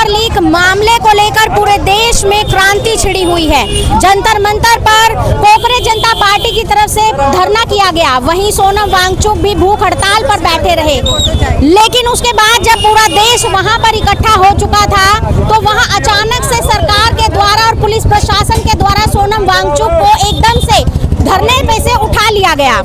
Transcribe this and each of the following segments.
Leak मामले को लेकर पूरे देश में क्रांति छिड़ी हुई है। जंतर मंतर पर कोकरेज जनता पार्टी की तरफ से धरना किया गया, वहीं सोनम वांगचुक भी भूख हड़ताल पर बैठे रहे। लेकिन उसके बाद जब पूरा देश वहां पर इकट्ठा हो चुका था तो वहां अचानक से सरकार के द्वारा और पुलिस प्रशासन के द्वारा सोनम वांगचुक को एकदम से धरने पे से उठा लिया गया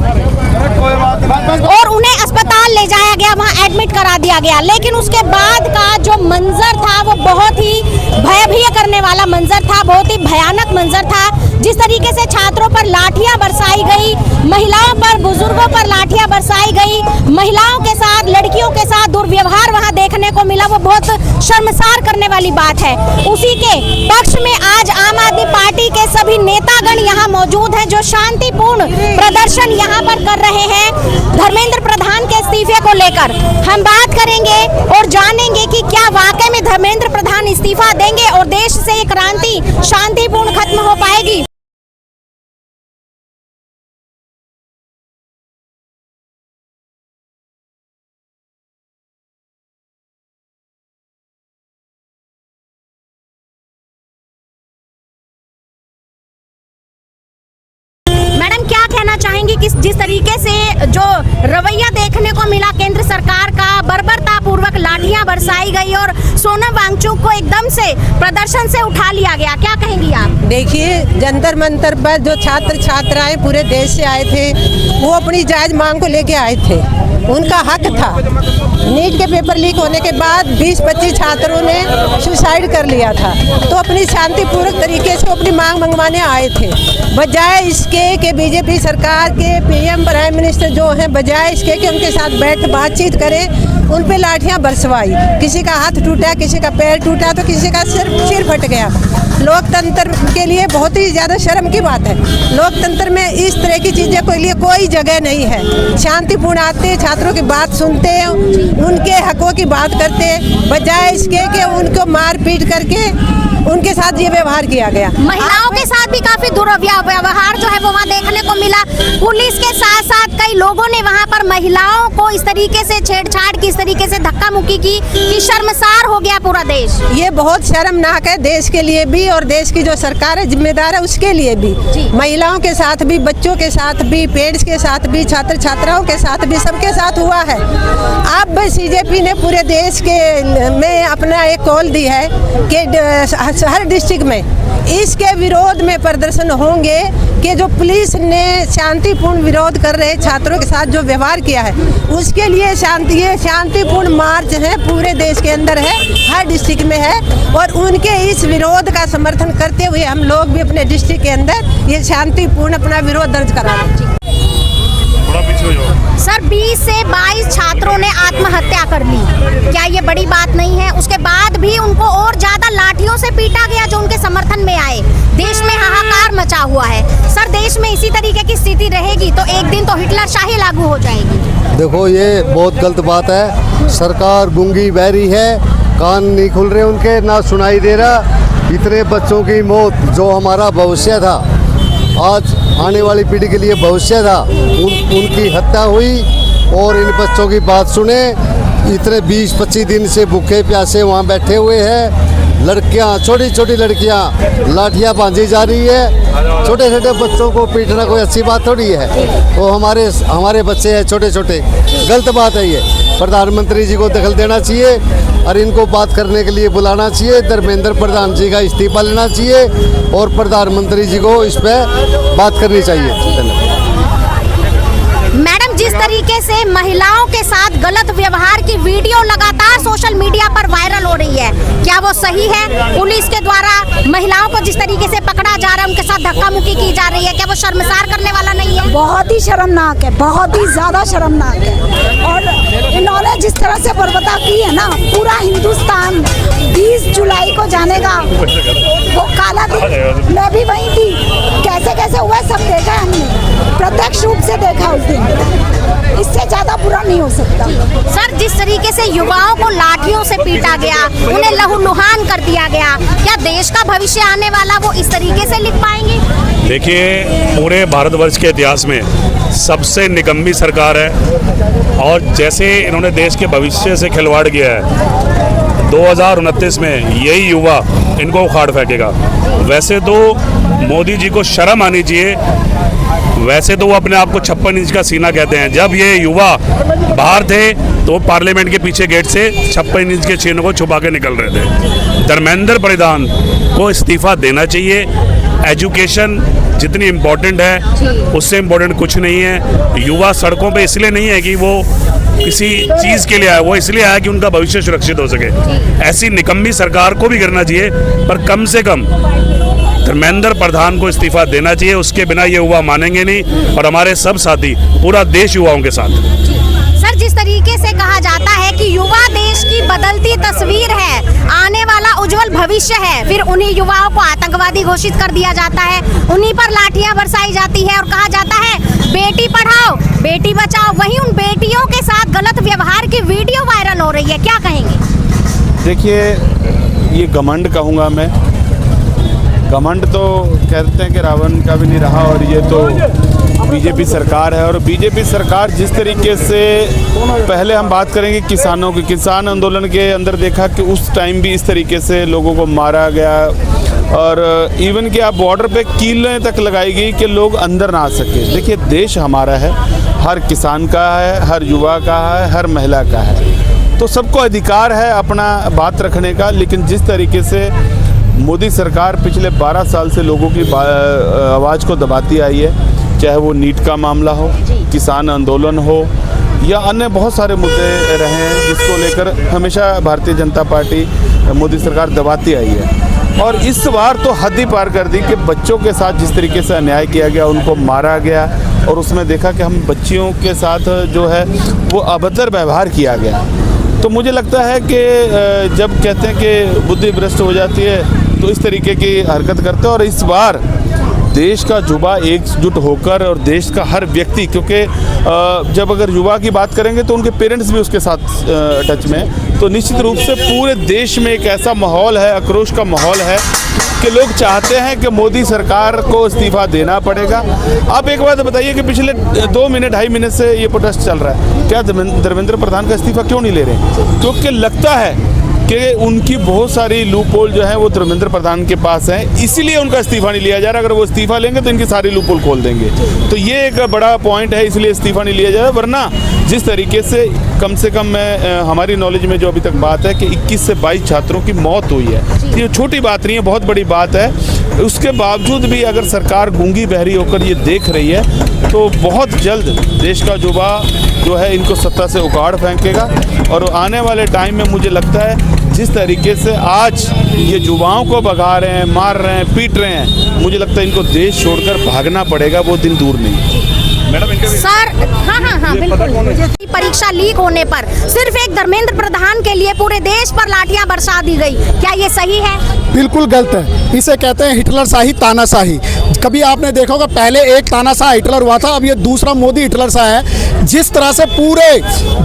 और उन्हें अस्पताल ले जाया गया, वहां एडमिट करा दिया गया। लेकिन उसके बाद का जो मंजर था वो बहुत ही भयभीत करने वाला मंजर था, बहुत ही भयानक मंजर था। जिस तरीके से छात्रों पर लाठियां बरसाई गई, महिलाओं पर, बुजुर्गों पर लाठियां बरसाई गई, महिलाओं के साथ, लड़कियों के साथ दुर्व्यवहार वहां देखने को मिला, वो बहुत शर्मसार करने वाली बात है। उसी के पक्ष में आज आम आदमी पार्टी के सभी नेतागण यहाँ मौजूद हैं जो शांतिपूर्ण प्रदर्शन यहाँ पर कर रहे हैं धर्मेंद्र प्रधान के इस्तीफे को लेकर। हम बात करेंगे और जानेंगे कि क्या वाकई में धर्मेंद्र प्रधान इस्तीफा देंगे और देश से ये क्रांति शांतिपूर्ण खत्म हो पाएगी। क्या कहना चाहेंगी कि जिस तरीके से जो रवैया देखने को मिला केंद्र सरकार का, बर्बरता पूर्वक लाठियां बरसाई गई और सोनम वांगचुक को एकदम से प्रदर्शन से उठा लिया गया, क्या कहेंगी आप? देखिए, जंतर मंतर पर जो छात्र छात्राएं पूरे देश से आए थे वो अपनी जायज मांग को लेके आए थे, उनका हक था। नीट के पेपर लीक होने के बाद 20-25 छात्रों ने सुसाइड कर लिया था, तो अपनी शांतिपूर्वक तरीके से अपनी मांग मंगवाने आए थे। बजाय इसके कि बीजेपी सरकार के पीएम प्राइम मिनिस्टर जो हैं, बजाय इसके कि उनके साथ बैठ बातचीत करें, उन पे लाठियां बरसवाई। किसी का हाथ टूटा, किसी का पैर टूटा, तो किसी का सिर फट गया। लोकतंत्र के लिए बहुत ही ज़्यादा शर्म की बात है। लोकतंत्र में इस तरह की चीज़ें के लिए कोई जगह नहीं है। शांतिपूर्ण आते, छात्रों की बात सुनते, उनके हकों की बात करते, बजाय इसके कि उनको मार पीट करके उनके साथ ये व्यवहार किया गया। महिलाओं के साथ भी काफी दुर्व्यवहार जो है वो वहाँ देखने को मिला। पुलिस के साथ साथ कई लोगों ने वहाँ पर महिलाओं को इस तरीके से छेड़छाड़ की, इस तरीके से धक्का मुक्की की कि शर्मसार हो गया पूरा देश। ये बहुत शर्मनाक है देश के लिए भी और देश की जो सरकार है जिम्मेदार है उसके लिए भी। महिलाओं के साथ भी, बच्चों के साथ भी, पेरेंट्स के साथ भी, छात्र छात्राओं के साथ भी, सबके साथ हुआ है। अब बीजेपी ने पूरे देश के में अपना एक कॉल दी है कि हर डिस्ट्रिक्ट में इसके विरोध में प्रदर्शन होंगे कि जो पुलिस ने शांतिपूर्ण विरोध कर रहे छात्रों के साथ जो व्यवहार किया है उसके लिए शांतिपूर्ण मार्च है, पूरे देश के अंदर है, हर डिस्ट्रिक्ट में है। और उनके इस विरोध का समर्थन करते हुए हम लोग भी अपने डिस्ट्रिक्ट के अंदर ये शांतिपूर्ण अपना विरोध दर्ज करा रहे हैं। सर, 20 से 22 छात्रों ने आत्महत्या कर ली, क्या ये बड़ी बात नहीं है? उसके बाद भी उनको और ज्यादा लाठियों से पीटा गया जो उनके समर्थन में आए। देश में हाहाकार मचा हुआ है। सर, देश में इसी तरीके की स्थिति रहेगी तो एक दिन तो हिटलर शाही लागू हो जाएगी। देखो, ये बहुत गलत बात है। सरकार गूंगी बहरी है, कान नहीं खुल रहे उनके, ना सुनाई दे रहा। इतने बच्चों की मौत, जो हमारा भविष्य था, आज आने वाली पीढ़ी के लिए भविष्य था, उनकी हत्या हुई। और इन बच्चों की बात सुने, इतने 20-25 दिन से भूखे प्यासे वहाँ बैठे हुए हैं। लड़कियाँ, छोटी छोटी लड़कियाँ लाठियाँ बांधी जा रही है। छोटे छोटे बच्चों को पीटना कोई अच्छी बात थोड़ी है। वो हमारे बच्चे हैं छोटे छोटे, गलत बात है ये। प्रधानमंत्री जी को दखल देना चाहिए और इनको बात करने के लिए बुलाना चाहिए। धर्मेंद्र प्रधान जी का इस्तीफा लेना चाहिए और प्रधानमंत्री जी को इस पर बात करनी चाहिए। मैडम, जिस तरीके से महिलाओं के साथ गलत व्यवहार की वीडियो लगातार सोशल मीडिया पर वायरल हो रही है, क्या वो सही है? पुलिस के द्वारा महिलाओं को जिस तरीके से पकड़ा जा रहा है, उनके साथ धक्का मुक्की की जा रही है, क्या वो शर्मसार करने वाला नहीं है? बहुत ही शर्मनाक है, बहुत ही ज्यादा शर्मनाक है। और इन्होंने जिस तरह से बर्बरता की है ना, पूरा हिंदुस्तान 20 जुलाई को जानेगा। वो काला दिन, मैं भी वही थी, कैसे कैसे हुआ सब देखा हमने, प्रत्यक्ष रूप से देखा उस दिन। इससे ज्यादा बुरा नहीं हो सकता। सर, जिस तरीके से युवाओं को लाठियों से पीटा गया, उन्हें लहूलुहान कर दिया गया, क्या देश का भविष्य आने वाला वो इस तरीके से लिख पाएंगे? देखिए, पूरे भारतवर्ष के इतिहास में सबसे निकम्मी सरकार है और जैसे इन्होंने देश के भविष्य से खिलवाड़ किया है। 2029 में यही युवा इनको उखाड़ फेंकेगा। वैसे तो मोदी जी को शर्म आनी चाहिए, वैसे तो वो अपने आप को 56 इंच का सीना कहते हैं। जब ये युवा बाहर थे तो पार्लियामेंट के पीछे गेट से 56 इंच के सीनों को छुपा के निकल रहे थे। धर्मेंद्र प्रधान को इस्तीफा देना चाहिए। एजुकेशन जितनी इम्पोर्टेंट है उससे इम्पोर्टेंट कुछ नहीं है। युवा सड़कों पे इसलिए नहीं है कि वो किसी चीज़ के लिए आया, वो इसलिए आया कि उनका भविष्य सुरक्षित हो सके। ऐसी निकम्मी सरकार को भी करना चाहिए, पर कम से कम धर्मेंद्र प्रधान को इस्तीफा देना चाहिए। उसके बिना ये युवा मानेंगे नहीं, और हमारे सब साथी, पूरा देश युवाओं के साथ। सर, जिस तरीके से कहा जाता है कि युवा देश की बदलती तस्वीर है, आने वाला उज्जवल भविष्य है, फिर उन्हीं युवाओं को आतंकवादी घोषित कर दिया जाता है, उन्हीं पर लाठियां बरसाई जाती है और कहा जाता है बेटी पढ़ाओ बेटी बचाओ। वहीं उन बेटियों के साथ गलत व्यवहार की वीडियो वायरल हो रही है, क्या कहेंगे? देखिए, ये घमंड कहूँगा मैं। घमंड तो कहते हैं कि रावण का भी नहीं रहा, और ये तो बीजेपी सरकार है। और बीजेपी सरकार जिस तरीके से, पहले हम बात करेंगे किसानों की, किसान आंदोलन के अंदर देखा कि उस टाइम भी इस तरीके से लोगों को मारा गया, और इवन कि आप बॉर्डर पे कीलें तक लगाई गई कि लोग अंदर ना आ सके। देखिए, देश हमारा है, हर किसान का है, हर युवा का है, हर महिला का है, तो सबको अधिकार है अपना बात रखने का। लेकिन जिस तरीके से मोदी सरकार पिछले 12 साल से लोगों की आवाज़ को दबाती आई है, चाहे वो नीट का मामला हो, किसान आंदोलन हो, या अन्य बहुत सारे मुद्दे रहे हैं जिसको लेकर हमेशा भारतीय जनता पार्टी, मोदी सरकार दबाती आई है। और इस बार तो हद ही पार कर दी कि बच्चों के साथ जिस तरीके से अन्याय किया गया, उनको मारा गया, और उसमें देखा कि हम बच्चियों के साथ जो है वो अभद्र व्यवहार किया गया। तो मुझे लगता है कि जब कहते हैं कि बुद्धि भ्रष्ट हो जाती है तो इस तरीके की हरकत करते हैं। और इस बार देश का युवा एकजुट होकर, और देश का हर व्यक्ति, क्योंकि जब अगर युवा की बात करेंगे तो उनके पेरेंट्स भी उसके साथ टच में, तो निश्चित रूप से पूरे देश में एक ऐसा माहौल है, आक्रोश का माहौल है कि लोग चाहते हैं कि मोदी सरकार को इस्तीफा देना पड़ेगा। आप एक बात बताइए कि पिछले 2 मिनट 2.5 मिनट से ये प्रोटेस्ट चल रहा है, क्या धर्मेंद्र प्रधान का इस्तीफा क्यों नहीं ले रहे? क्योंकि लगता है कि उनकी बहुत सारी लूप होल जो है वो धर्मेंद्र प्रधान के पास है, इसीलिए उनका इस्तीफा नहीं लिया जा रहा। अगर वो इस्तीफा लेंगे तो इनकी सारी लूप होल खोल देंगे। तो ये एक बड़ा पॉइंट है, इसलिए इस्तीफा नहीं लिया जा रहा। वरना जिस तरीके से कम मैं हमारी नॉलेज में जो अभी तक बात है कि 21 से 22 छात्रों की मौत हुई है, ये छोटी बात नहीं है, बहुत बड़ी बात है। उसके बावजूद भी अगर सरकार गूंगी बहरी होकर ये देख रही है तो बहुत जल्द देश का युवा जो है इनको सत्ता से उखाड़ फेंकेगा। और आने वाले टाइम में मुझे लगता है जिस तरीके से आज ये युवाओं को भगा रहे हैं, मार रहे हैं, पीट रहे हैं, मुझे लगता है इनको देश छोड़कर भागना पड़ेगा, वो दिन दूर नहीं। मैडम, सर, हाँ बिल्कुल। परीक्षा लीक होने पर सिर्फ एक धर्मेंद्र प्रधान के लिए पूरे देश पर लाठियां बरसा दी गई, क्या ये सही है? बिल्कुल गलत है। इसे कहते हैं हिटलरशाही, तानाशाही। कभी आपने देखा होगा, पहले एक तानाशाह हिटलर हुआ था, अब ये दूसरा मोदी हिटलरशाह है। जिस तरह से पूरे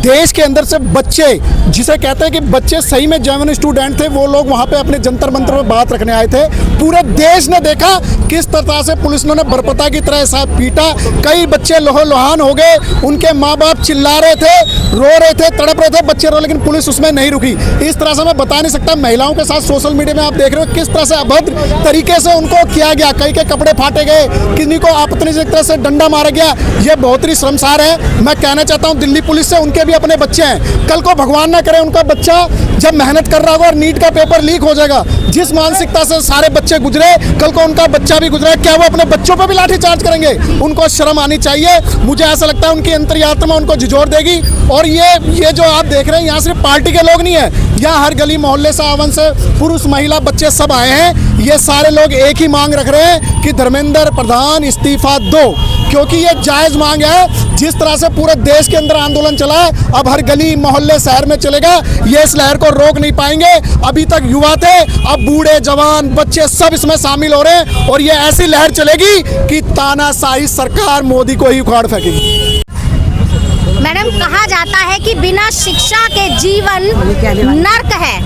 देश के अंदर से बच्चे, जिसे कहते हैं कि बच्चे सही में जेन्युइन स्टूडेंट थे, वो लोग वहाँ पे अपने जंतर मंतर में बात रखने आए थे। पूरे देश ने देखा किस तरह से पुलिस ने बरपता की तरह साथ पीटा। कई बच्चे लोहो लोहान हो गए, उनके माँ बाप चिल्ला रहे थे, रो रहे थे, तड़प रहे थे बच्चे रो, लेकिन पुलिस उसमें नहीं रुकी। इस तरह से मैं बता नहीं सकता। महिलाओं के साथ सोशल मीडिया में आप देख रहे हो किस तरह से अभद्र तरीके से उनको किया गया, कई के कपड़े फाटे गए, किन्हीं को आपत्ति से एक तरह से डंडा मारा गया। ये बहुत ही शर्मसार है। मैं कहना चाहता हूँ दिल्ली पुलिस से, उनके भी अपने बच्चे हैं, कल को भगवान ना करे उनका बच्चा जब मेहनत कर रहा होगा और नीट का पेपर लीक हो जाएगा, जिस मानसिकता से सारे बच्चे गुजरे, कल को उनका बच्चा भी गुजरा, क्या वो अपने बच्चों पर भी लाठी चार्ज करेंगे? उनको शर्म आनी चाहिए। मुझे ऐसा लगता है उनकी अंतर्यात्मा उनको झिझोर देगी। और ये जो आप देख रहे हैं, यहाँ सिर्फ पार्टी के लोग नहीं है, यहाँ हर गली मोहल्ले से, आवन से पुरुष महिला बच्चे सब आए हैं। ये सारे लोग एक ही मांग रख रहे हैं कि धर्मेंद्र प्रधान इस्तीफा दो, क्योंकि ये जायज़ मांग है। जिस तरह से पूरे देश के अंदर आंदोलन चला है, अब हर गली मोहल्ले शहर में चलेगा। ये इस लहर को रोक नहीं पाएंगे। अभी तक युवा थे, अब बूढ़े जवान बच्चे सब इसमें शामिल हो रहे हैं, और ये ऐसी लहर चलेगी कि तानाशाही सरकार मोदी को ही उखाड़ फेंकेगी। मैडम, कहा जाता है कि बिना शिक्षा के जीवन नर्क है।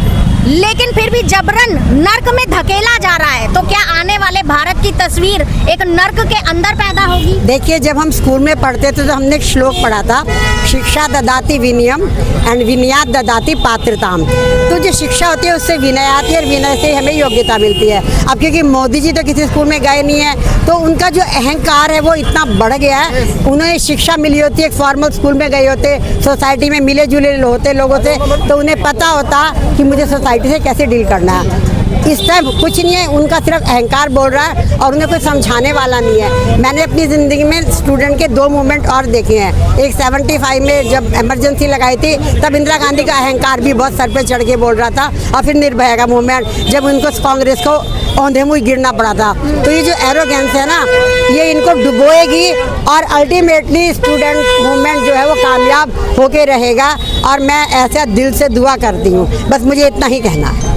लेकिन फिर भी जबरन नर्क में धकेला जा रहा है। तो क्या आने वाले भारत की तस्वीर एक नर्क के अंदर पैदा होगी? देखिए, जब हम स्कूल में पढ़ते थे तो हमने एक श्लोक पढ़ा था, शिक्षा ददाति विनयम एंड विनयात ददाति पात्रताम। तो जो शिक्षा होती है उससे विनय आती है और विनय से हमें योग्यता मिलती है। अब क्योंकि मोदी जी तो किसी स्कूल में गए नहीं है, तो उनका जो अहंकार है वो इतना बढ़ गया है। उन्हें शिक्षा मिली होती, एक फॉर्मल स्कूल में गए होते, सोसाइटी में मिले जुले होते लोगों से, तो उन्हें पता होता कि मुझे सोसाइटी से कैसे डील करना है। इस टाइम कुछ नहीं है, उनका सिर्फ अहंकार बोल रहा है और उन्हें कोई समझाने वाला नहीं है। मैंने अपनी ज़िंदगी में स्टूडेंट के 2 मूवमेंट और देखे हैं। एक 75 में जब इमरजेंसी लगाई थी, तब इंदिरा गांधी का अहंकार भी बहुत सर पे चढ़ के बोल रहा था, और फिर निर्भया का मूवमेंट, जब उनको कांग्रेस को औंधे मुँह गिरना पड़ा था। तो ये जो एरोगेंस है ना, ये इनको डुबोएगी और अल्टीमेटली स्टूडेंट मूवमेंट जो है वो कामयाब होके रहेगा। और मैं ऐसा दिल से दुआ करती हूँ, बस मुझे इतना ही कहना है।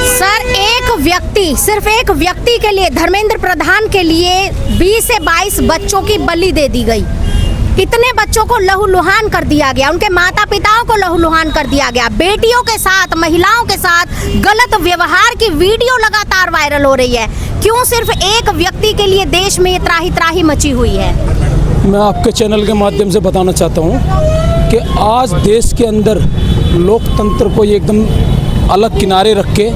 सर, एक व्यक्ति, सिर्फ एक व्यक्ति के लिए, धर्मेंद्र प्रधान के लिए 20 से 22 बच्चों की बलि दे दी गई। कितने बच्चों को लहूलुहान कर दिया गया, उनके माता पिताओं को लहूलुहान कर दिया गया। बेटियों के साथ, महिलाओं के साथ गलत व्यवहार की वीडियो लगातार वायरल हो रही है। क्यों सिर्फ एक व्यक्ति के लिए देश में त्राही त्राही मची हुई है? मैं आपके चैनल के माध्यम से बताना चाहता हूँ कि आज देश के अंदर लोकतंत्र को एकदम अलग किनारे रख के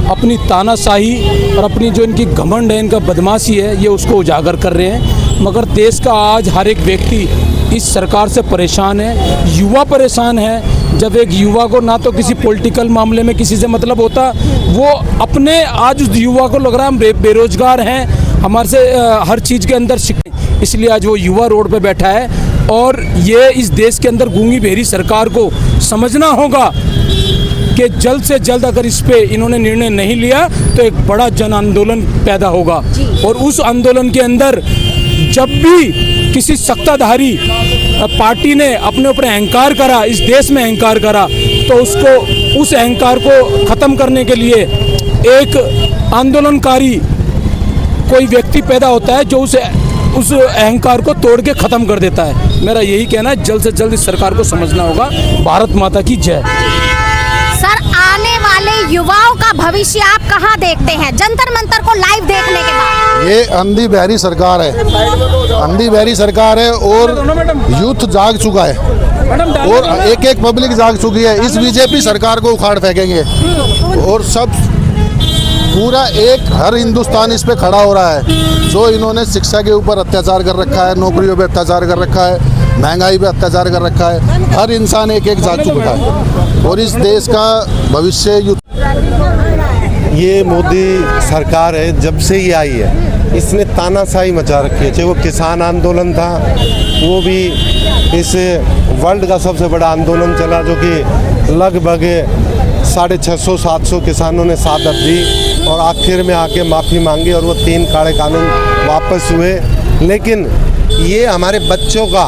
अपनी तानाशाही और अपनी जो इनकी घमंड है, इनका बदमाशी है, ये उसको उजागर कर रहे हैं। मगर देश का आज हर एक व्यक्ति इस सरकार से परेशान है, युवा परेशान है। जब एक युवा को ना तो किसी पॉलिटिकल मामले में किसी से मतलब होता, वो अपने आज उस युवा को लग रहा है हम बेरोजगार हैं, हमारे से हर चीज़ के अंदर इसलिए आज वो युवा रोड पे बैठा है। और ये इस देश के अंदर गूंगी बहरी सरकार को समझना होगा कि जल्द से जल्द अगर इस पे इन्होंने निर्णय नहीं लिया तो एक बड़ा जन आंदोलन पैदा होगा। और उस आंदोलन के अंदर जब भी किसी सत्ताधारी पार्टी ने अपने ऊपर अहंकार करा, इस देश में अहंकार करा, तो उसको उस अहंकार को ख़त्म करने के लिए एक आंदोलनकारी कोई व्यक्ति पैदा होता है जो उस अहंकार को तोड़ के ख़त्म कर देता है। मेरा यही कहना है, जल्द से जल्द इस सरकार को समझना होगा। भारत माता की जय। सर, आने वाले युवाओं का भविष्य आप कहाँ देखते हैं जंतर मंतर को लाइव देखने के बाद? ये अंधी बहरी सरकार है, अंधी बहरी सरकार है और यूथ जाग चुका है और एक पब्लिक जाग चुकी है। इस बीजेपी सरकार को उखाड़ फेंकेंगे और सब पूरा एक हर हिंदुस्तान इस पे खड़ा हो रहा है। जो इन्होंने शिक्षा के ऊपर अत्याचार कर रखा है, नौकरियों पे अत्याचार कर रखा है, महंगाई पे अत्याचार कर रखा है, हर इंसान एक जाग चुका है और इस देश का भविष्य ये मोदी सरकार है, जब से ये आई है इसने तानाशाही मचा रखी है। चाहे वो किसान आंदोलन था, वो भी इस वर्ल्ड का सबसे बड़ा आंदोलन चला, जो कि लगभग 650-700 किसानों ने शहादत दी और आखिर में आके माफ़ी मांगी और वो 3 काले कानून वापस हुए। लेकिन ये हमारे बच्चों का,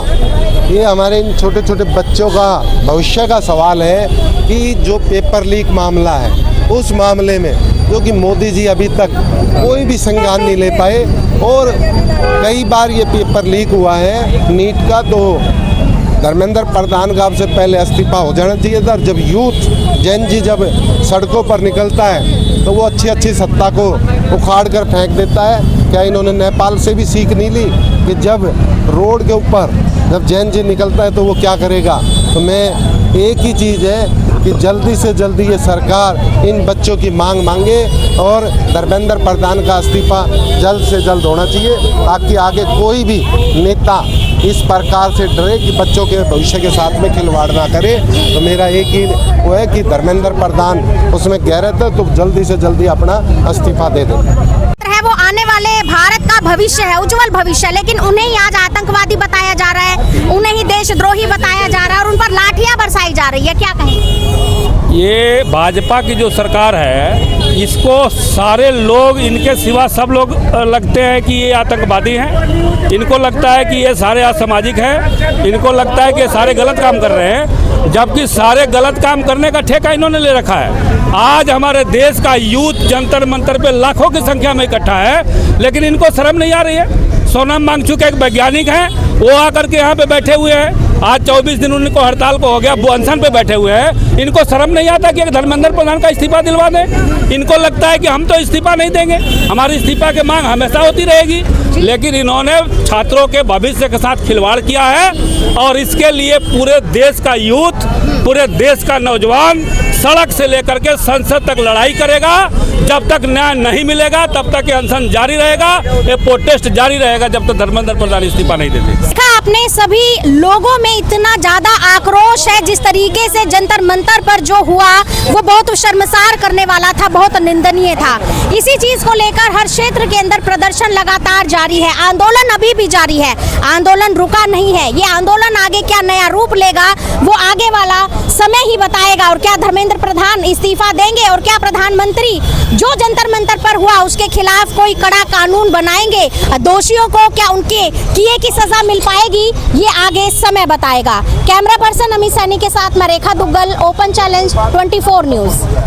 ये हमारे इन छोटे छोटे बच्चों का भविष्य का सवाल है कि जो पेपर लीक मामला है, उस मामले में जो कि मोदी जी अभी तक कोई भी संज्ञान नहीं ले पाए और कई बार ये पेपर लीक हुआ है नीट का, तो धर्मेंद्र प्रधान का सबसे पहले इस्तीफा हो जाना चाहिए था। जब यूथ जैन जी जब सड़कों पर निकलता है तो वो अच्छी अच्छी सत्ता को उखाड़ कर फेंक देता है। क्या इन्होंने नेपाल से भी सीख नहीं ली कि जब रोड के ऊपर जब जैन जी निकलता है तो वो क्या करेगा? तो मैं एक ही चीज़ है कि जल्दी से जल्दी ये सरकार इन बच्चों की मांग मांगे और धर्मेंद्र प्रधान का इस्तीफा जल्द से जल्द होना चाहिए, ताकि आगे कोई भी नेता इस प्रकार से डरे कि बच्चों के भविष्य के साथ में खिलवाड़ ना करे। तो मेरा एक ही वो है कि धर्मेंद्र प्रधान उसमें कह रहे थे तो जल्दी से जल्दी अपना इस्तीफा दे दें। वो आने वाले भारत का भविष्य है, उज्जवल भविष्य, लेकिन उन्हें ही आज आतंकवादी बताया जा रहा है, उन्हें ही देशद्रोही बताया जा रहा है और उन पर लाठियां बरसाई जा रही है। क्या कहें? ये भाजपा की जो सरकार है, इसको सारे लोग, इनके सिवा सब लोग लगते हैं कि ये आतंकवादी हैं। इनको लगता है कि ये सारे असामाजिक हैं, इनको लगता है कि ये सारे गलत काम कर रहे हैं, जबकि सारे गलत काम करने का ठेका इन्होंने ले रखा है। आज हमारे देश का यूथ जंतर मंतर पे लाखों की संख्या में इकट्ठा है, लेकिन इनको शर्म नहीं आ रही है। सोनम वांगचुक एक वैज्ञानिक हैं, वो आकर के यहाँ पे बैठे हुए हैं, आज 24 दिन उनको हड़ताल को हो गया, वो अनशन पे बैठे हुए हैं। इनको शर्म नहीं आता कि धर्मेंद्र प्रधान का इस्तीफा दिलवा दें? इनको लगता है कि हम तो इस्तीफा नहीं देंगे, हमारी इस्तीफा की मांग हमेशा होती रहेगी। लेकिन इन्होंने छात्रों के भविष्य के साथ खिलवाड़ किया है और इसके लिए पूरे देश का यूथ, पूरे देश का नौजवान सड़क से लेकर के संसद तक लड़ाई करेगा। जब तक न्याय नहीं मिलेगा तब तक ये अनशन जारी रहेगा, ये प्रोटेस्ट जारी रहेगा जब तक धर्मेंद्र प्रधान इस्तीफा नहीं देते। अपने सभी लोगों में इतना ज्यादा आक्रोश है, जिस तरीके से जंतर मंतर पर जो हुआ वो बहुत शर्मसार करने वाला था, बहुत निंदनीय था। इसी चीज को लेकर हर क्षेत्र के अंदर प्रदर्शन लगातार जारी है, आंदोलन अभी भी जारी है, आंदोलन रुका नहीं है। ये आंदोलन आगे क्या नया रूप लेगा वो आगे वाला समय ही बताएगा। और क्या धर्मेंद्र प्रधान इस्तीफा देंगे और क्या प्रधानमंत्री जो जंतर मंतर पर हुआ उसके खिलाफ कोई कड़ा कानून बनाएंगे, दोषियों को क्या उनके किए की सजा मिल पाएगी, ये आगे समय बताएगा। कैमरा पर्सन अमित सैनी के साथ मैं रेखा दुग्गल, ओपन चैलेंज 24 न्यूज।